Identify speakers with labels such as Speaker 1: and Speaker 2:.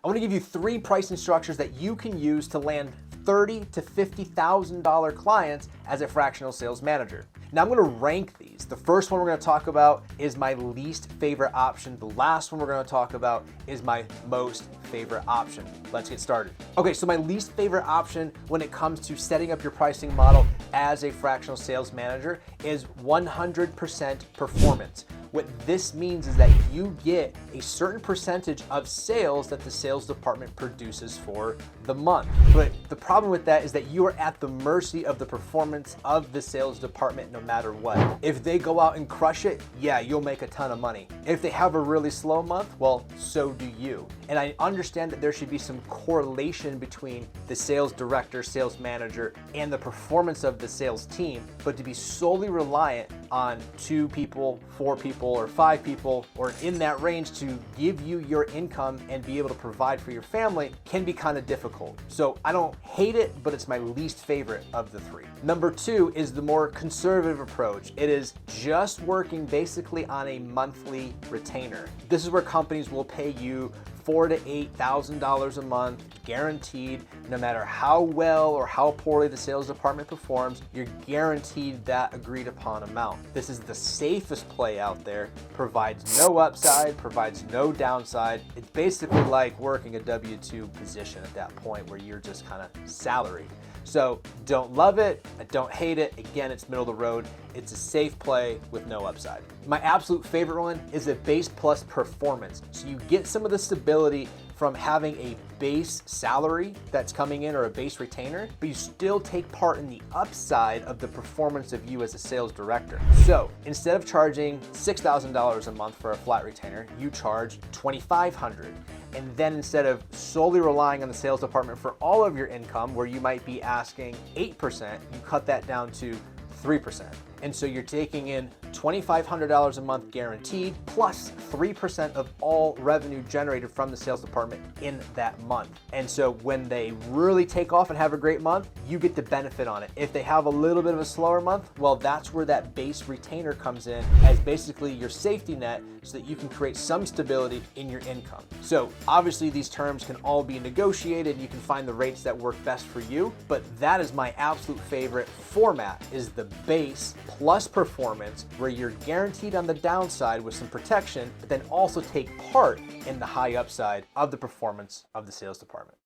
Speaker 1: I want to give you 3 pricing structures that you can use to land $30,000 to $50,000 clients as a fractional sales manager. Now I'm going to rank these. The first one we're going to talk about is my least favorite option. The last one we're going to talk about is my most favorite option. Let's get started. Okay, so my least favorite option when it comes to setting up your pricing model as a fractional sales manager is 100% performance. What this means is that you get a certain percentage of sales that the sales department produces for the month. But the problem with that is that you are at the mercy of the performance of the sales department no matter what. If they go out and crush it, yeah, you'll make a ton of money. If they have a really slow month, well, so do you. And I understand that there should be some correlation between the sales director, sales manager, and the performance of the sales team, but to be solely reliant on 2 people, 4 people, or 5 people, or in that range to give you your income and be able to provide for your family can be kind of difficult. So I don't hate it, but it's my least favorite of the 3. Number 2 is the more conservative approach. It is just working basically on a monthly retainer. This is where companies will pay you $4,000 to $8,000 a month, guaranteed. No matter how well or how poorly the sales department performs, you're guaranteed that agreed upon amount. This is the safest play out there, provides no upside, provides no downside. It's basically like working a W-2 position at that point where you're just kind of salaried. So don't love it, I don't hate it. Again, it's middle of the road. It's a safe play with no upside. My absolute favorite one is a base plus performance. So you get some of the stability from having a base salary that's coming in or a base retainer, but you still take part in the upside of the performance of you as a sales director. So instead of charging $6,000 a month for a flat retainer, you charge $2,500. And then instead of solely relying on the sales department for all of your income, where you might be asking 8%, you cut that down to 3%. And so you're taking in $2,500 a month guaranteed, plus 3% of all revenue generated from the sales department in that month. And so when they really take off and have a great month, you get to benefit on it. If they have a little bit of a slower month, well, that's where that base retainer comes in as basically your safety net so that you can create some stability in your income. So obviously these terms can all be negotiated and you can find the rates that work best for you, but that is my absolute favorite format, is the base plus performance, where you're guaranteed on the downside with some protection, but then also take part in the high upside of the performance of the sales department.